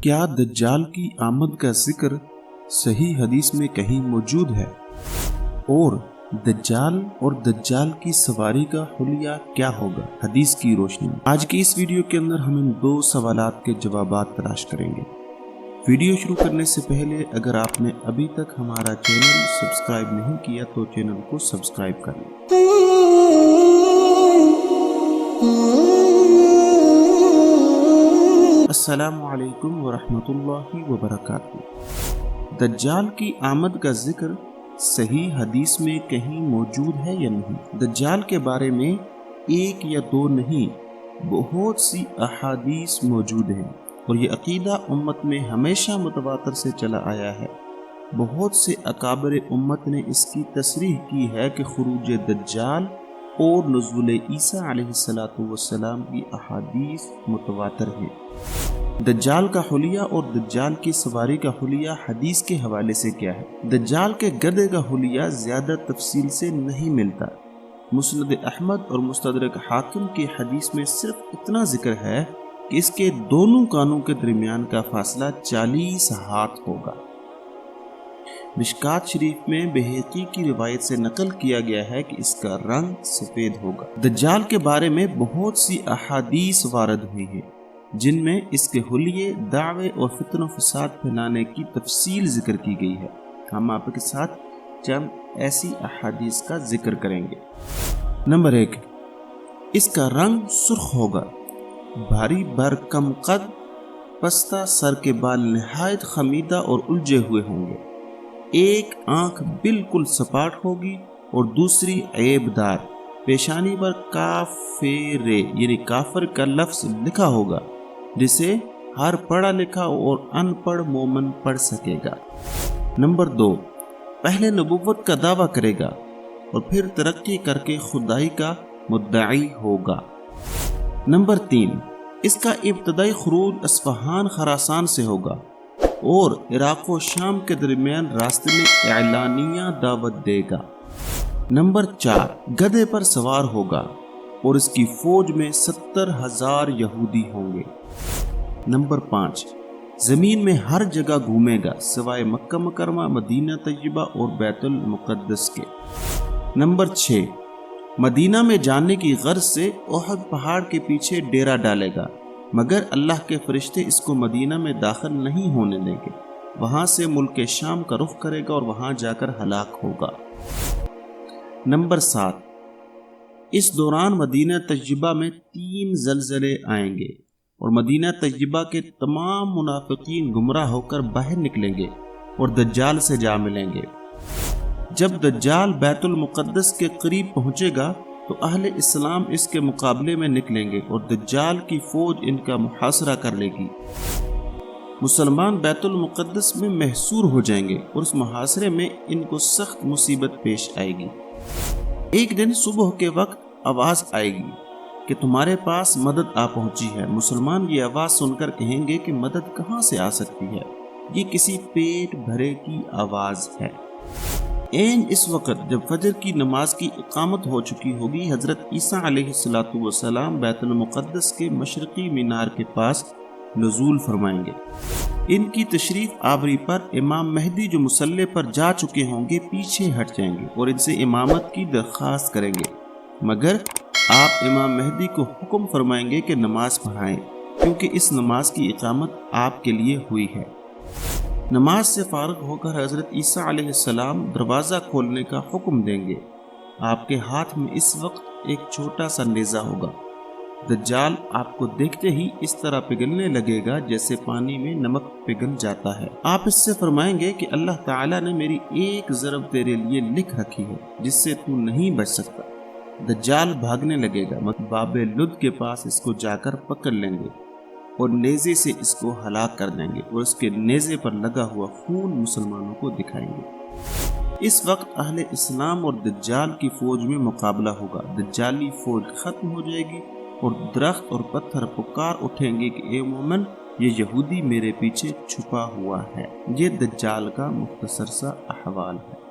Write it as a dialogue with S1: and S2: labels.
S1: क्या दज्जाल की आमद का जिक्र सही हदीस में कहीं मौजूद है? और दज्जाल और दज्जाल की सवारी का हुलिया क्या होगा हदीस की रोशनी में? आज की इस वीडियो के अंदर हम इन दो सवालात के जवाबात तलाश करेंगे। वीडियो शुरू करने से पहले अगर आपने अभी तक हमारा चैनल सब्सक्राइब नहीं किया तो चैनल को सब्सक्राइब कर लें। अस्सलामु अलैकुम वरहमतुल्लाहि वबरकातुहू। दज्जाल की आमद का जिक्र सही हदीस में कहीं मौजूद है या नहीं? दज्जाल के बारे में एक या दो नहीं, बहुत सी अहादीस मौजूद हैं और ये अकीदा उम्मत में हमेशा मुतवातर से चला आया है। बहुत से अकाबर उम्मत ने इसकी तसरीह की है कि खुरूज दज्जाल और नुज़ुल ईसा अलैहिस्सलातु वस्सलाम की अहादीस मुतवातर हैं। दज्जाल का हुलिया और दज्जाल की सवारी का हुलिया हदीस के हवाले से क्या है? दज्जाल के गधे का हुलिया ज्यादा तफसील से नहीं मिलता। मुस्नद अहमद और मुस्तदरक हाकिम की हदीस में सिर्फ इतना जिक्र है कि इसके दोनों कानों के दरमियान का फासला 40 हाथ होगा। मिशकात शरीफ में बहकी की रिवायत से नकल किया गया है कि इसका रंग सफेद होगा। दज्जाल के बारे में बहुत सी अहादीस वारद हुई है जिनमें इसके हुलिये, दावे और फितन फसाद फैलाने की तफसील जिक्र की गई है। हम आपके साथ चंद ऐसी अहादीस का जिक्र करेंगे। नंबर 1, इसका रंग सुर्ख होगा। भारी भरकम कद, पस्ता सर के बाल निहायत खमीदा और उलझे हुए होंगे। एक आंख बिल्कुल सपाट होगी और दूसरी ऐबदार। पेशानी पर काफिरे यानी काफिर का लफ्ज लिखा होगा जिसे हर पढ़ा लिखा और अनपढ़ मोमन पढ़ सकेगा। नंबर 2, पहले नबुव्वत का दावा करेगा और फिर तरक्की करके खुदाई का मुद्दाई होगा। नंबर 3, इसका इब्तदाई खुरूज अस्फहान खरासान से होगा और इराक व शाम के दरमियान रास्ते में एलानिया दावत देगा। नंबर 4, गधे पर सवार होगा और इसकी फौज में 70,000 यहूदी होंगे। नंबर 5, जमीन में हर जगह घूमेगा सिवाय मक्का मुकरमा, मदीना तैयबा और बैतुल मुकद्दस के। नंबर 6, मदीना में जाने की गर्ज से ओहद पहाड़ के पीछे डेरा डालेगा मगर अल्लाह के फरिश्ते इसको मदीना में दाखिल नहीं होने देंगे। वहां से मुल्क शाम का रुख करेगा और वहां जाकर हलाक होगा। नंबर 7, इस दौरान मदीना तैयबा में 3 ज़लज़ले आएंगे और मदीना तैयबा के तमाम मुनाफिकीन गुमराह होकर बाहर निकलेंगे और दज्जाल से जा मिलेंगे। जब दज्जाल बैतुल मुकद्दस के करीब पहुंचेगा तो अहले इस्लाम इसके मुकाबले में निकलेंगे और दज्जाल की फौज इनका मुहासरा कर लेगी। मुसलमान बैतुल मुकद्दस में महसूर हो जाएंगे और उस मुहासरे में इनको सख्त मुसीबत पेश आएगी। एक दिन सुबह के वक्त आवाज आएगी कि तुम्हारे पास मदद आ पहुंची है। मुसलमान ये आवाज सुनकर कहेंगे कि मदद कहां से आ सकती है, ये किसी पेट भरे की आवाज है। एन इस वक्त जब फजर की नमाज की इकामत हो चुकी होगी, हजरत ईसा अलैहिस्सलातु वस्सलाम बैतुल मुकद्दस के मशरकी मीनार के पास नुज़ूल फरमाएंगे। इनकी तशरीफ आवरी पर इमाम मेहदी जो मुसल्ले पर जा चुके होंगे पीछे हट जाएंगे और इनसे इमामत की दरख्वास्त करेंगे मगर आप इमाम मेहदी को हुक्म फरमाएंगे कि नमाज पढ़ाएं क्योंकि इस नमाज की इकामत आपके लिए हुई है। नमाज से फारग होकर हजरत ईसा अलैहिस्सलाम दरवाज़ा खोलने का हुक्म देंगे। आपके हाथ में इस वक्त एक छोटा सा नेज़ा होगा। दज्जाल आपको देखते ही इस तरह पिघलने लगेगा जैसे पानी में नमक पिघल जाता है। आप इससे फरमाएंगे कि अल्लाह ताला ने मेरी एक ज़रब तेरे लिए लिख रखी है जिससे तू नहीं बच सकता। दज्जाल भागने लगेगा मगर बाबे लुद के पास इसको जाकर पकड़ लेंगे और नेज़े से इसको हलाक कर देंगे और उसके नेज़े पर लगा हुआ खून मुसलमानों को दिखाएंगे। इस वक्त अहले इस्लाम और दज्जाल की फौज में मुकाबला होगा। दज्जाली फौज खत्म हो जाएगी और दरख्त और पत्थर पुकार उठेंगे कि ए मोमन, ये यहूदी मेरे पीछे छुपा हुआ है। ये दज्जाल का मुख्तसर सा अहवाल है।